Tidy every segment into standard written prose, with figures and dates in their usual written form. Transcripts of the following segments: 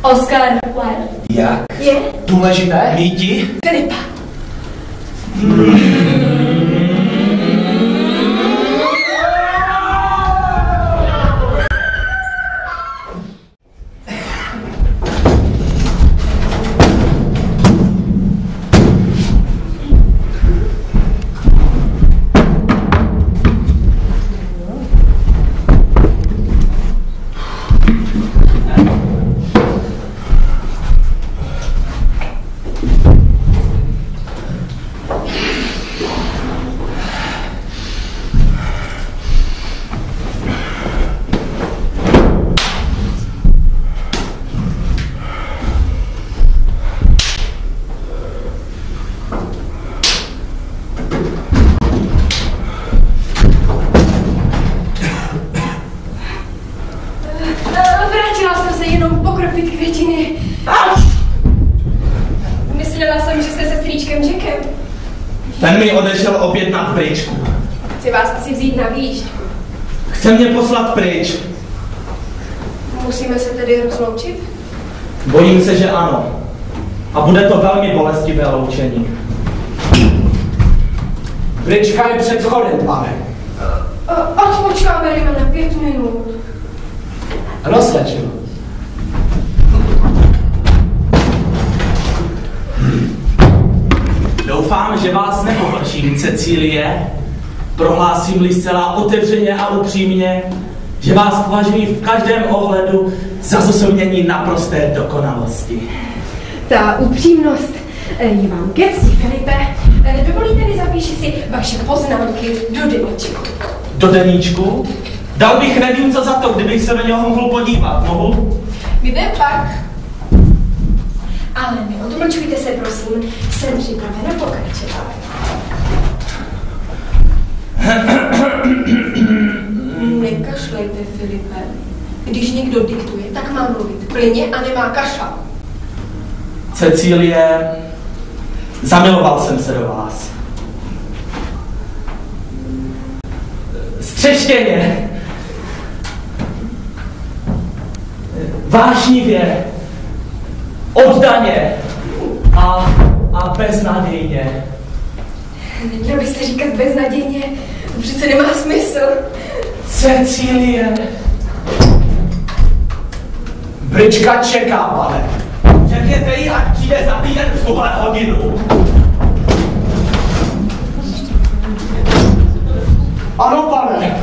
Oskar. Jak? Je? Důležité? Míti? Filipa. Vrátila jsem se jenom pokropit květiny. Myslela jsem, že jste se strýčkem Jackem. Ten mi odešel opět na pryčku. Chci vás asi vzít na výšku. Chce mě poslat pryč. Musíme se tedy rozloučit? Bojím se, že ano. A bude to velmi bolestivé loučení. Pryčka je před vchodem, pane. Ať počkáme jen na 5 minut. Ano, slečno. Doufám, že vás nepohorším, Cecílie. Prohlásím-li zcela otevřeně a upřímně, že vás považuji v každém ohledu za zosobnění naprosté dokonalosti. Ta upřímnost je vám ke cti, Filipe. Dovolíte-li, zapíši si vaše poznámky do deníčku. Do deníčku? Dal bych nevím co za to, kdybych se do něho mohl podívat. Mohu? Kde pak? Ale neodmlčujte se, prosím. Jsem připravena pokračovat. Nekašlejte, Filipe. Když někdo diktuje, tak má mluvit plyně a nemá kašlat. Cecílie, zamiloval jsem se do vás. Střeštěně, vášnivě, oddaně a beznadějně. Neměl byste říkat beznadějně, to přece nemá smysl. Cecílie. Pryčka čeká, pane. Řekněte jí, ať přijde za týden v tuhle hodinu. Ano, pane.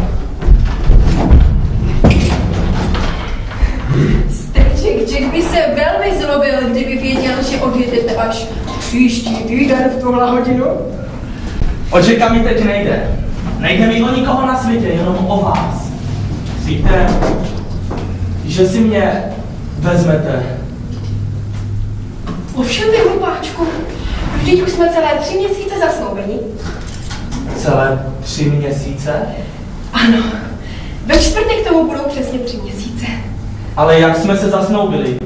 Strček Jack by se velmi zlobil, kdyby věděl, že odjedete až příští týden v tuhle hodinu. O Jacka mi teď nejde. Nejde mi o nikoho na světě, jenom o vás. Víte, že si mě vezmete. Ovšem, vy hlupáčku, vždyť už jsme celé 3 měsíce zasnoubeni. Celé 3 měsíce? Ano, ve čtvrtek tomu budou přesně 3 měsíce. Ale jak jsme se zasnoubili?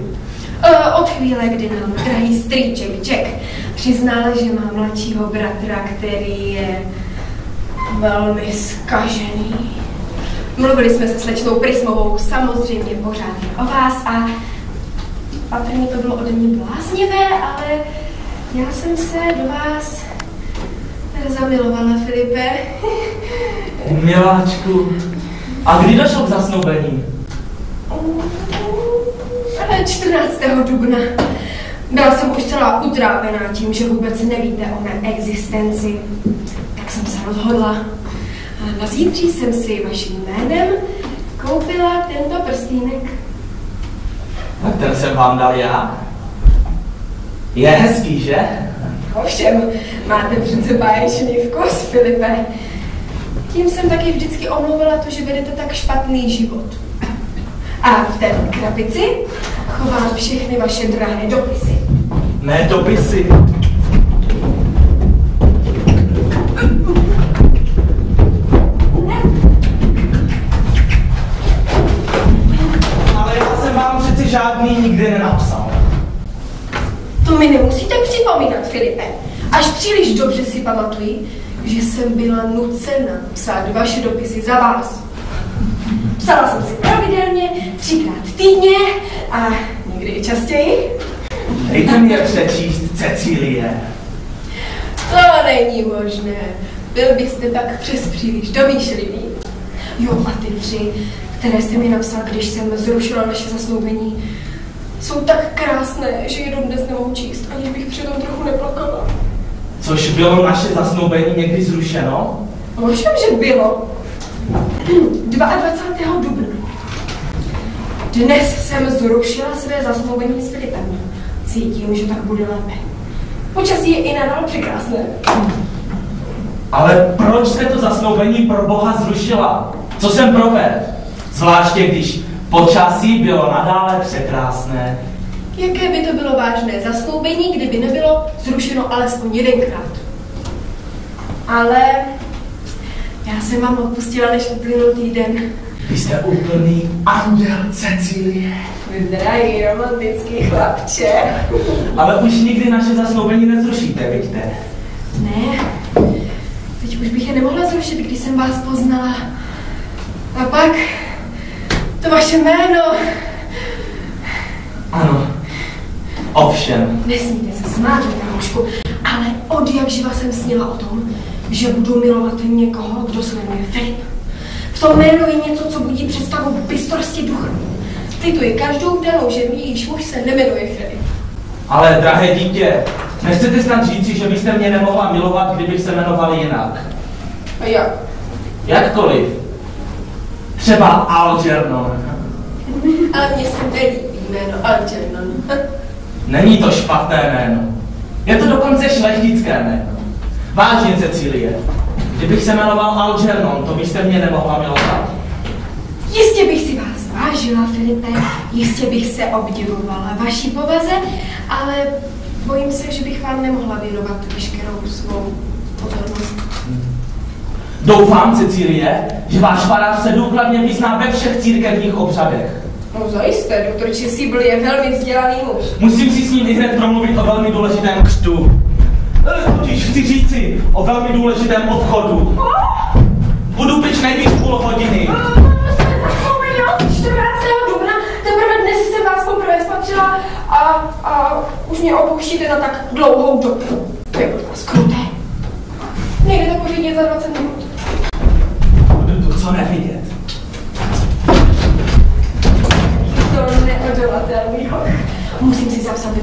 Od chvíle, kdy nám drahý strýček Jack přiznal, že má mladšího bratra, který je velmi zkažený. Mluvili jsme se slečnou Prismovou samozřejmě pořádně o vás a patrně to bylo ode mě bláznivé, ale já jsem se do vás zamilovala, Filipe. Miláčku, a kdy došlo k zasnoubení? 14. dubna. Byla jsem už celá utrápená tím, že vůbec nevíte o mé existenci. Tak jsem se rozhodla. A na zítří jsem si vaším jménem koupila tento prstýnek. Tak ten jsem vám dal já. Je hezký, že? Ovšem, máte přece báječný vkus, Filipe. Tím jsem taky vždycky omluvila to, že vedete tak špatný život. A v té krabici chovám všechny vaše drahé dopisy. Ne dopisy. Ale já jsem vám přeci žádný nikdy nenapsal. To mi nemusíte připomínat, Filipe. Až příliš dobře si pamatuji, že jsem byla nucena psát vaše dopisy za vás. Psala jsem si pravidelně, 3krát týdně a někdy i častěji. Dejte mi je přečíst, Cecílie. To není možné. Byl byste tak přes příliš domýšlivý. Jo, a ty 3, které jste mi napsal, když jsem zrušila naše zasnoubení, jsou tak krásné, že je dodnes nemohu číst, aniž bych přitom trochu neplakala. Což bylo naše zasnoubení někdy zrušeno? Ovšem, že bylo. 22. dubna. Dnes jsem zrušila své zasnoubení s Filipem. Cítím, že tak bude lépe. Počasí je i nadal překrásné. Ale proč jste to zasnoubení pro Boha zrušila? Co jsem provedl? Zvláště když počasí bylo nadále překrásné. Jaké by to bylo vážné zasnoubení, kdyby nebylo zrušeno alespoň 1krát? Ale já jsem vám odpustila, než uplynul týden. Vy jste úplný anděl, Cecílie. Drahý romantický chlapče. Ale už nikdy naše zasnoubení nezrušíte, vidíte? Ne, teď už bych je nemohla zrušit, když jsem vás poznala. A pak to vaše jméno. Ano, ovšem. Nesmíte se smát, Michaloušku, ale od jak živa jsem snila o tom, že budu milovat někoho, kdo se jmenuje Filip. V tom jménu je něco, co budí představu bystrosti ducha. Lituji každou vdanou ženu, jejíž muž se nemenuje Filip. Ale, drahé dítě, nechcete snad říci, že byste mě nemohla milovat, kdybych se jmenoval jinak? A jak? Jakkoliv. Třeba Algernon. Ale mně se nelíbí jméno Algernon. Není to špatné jméno. Je to dokonce šlechtické jméno. Vážně, Cecílie, kdybych se jmenoval Algernon, to byste mě nemohla milovat? Jistě bych si vás vážila, Filipe, jistě bych se obdivovala vaší povaze, ale bojím se, že bych vám nemohla věnovat veškerou svou pozornost. Doufám, Cecílie, že váš farář se důkladně vyzná ve všech církevních obřadech. No zajisté, doktor Česíbl je velmi vzdělaný muž. Musím si s ním ihned promluvit o velmi důležitém křtu. Totiž chci říci o velmi důležitém obchodu. Budu pryč nejvíc půl hodiny. Jsme zasnoubeni od 14. dubna, teprve dnes jsem vás poprvé spatřila a už mě opouštíte na tak dlouhou dobu. To je od vás kruté. Někde to pořídit za 20 minut. Budu to co nevidět. To neodolatelný hoch. Musím si zapsat do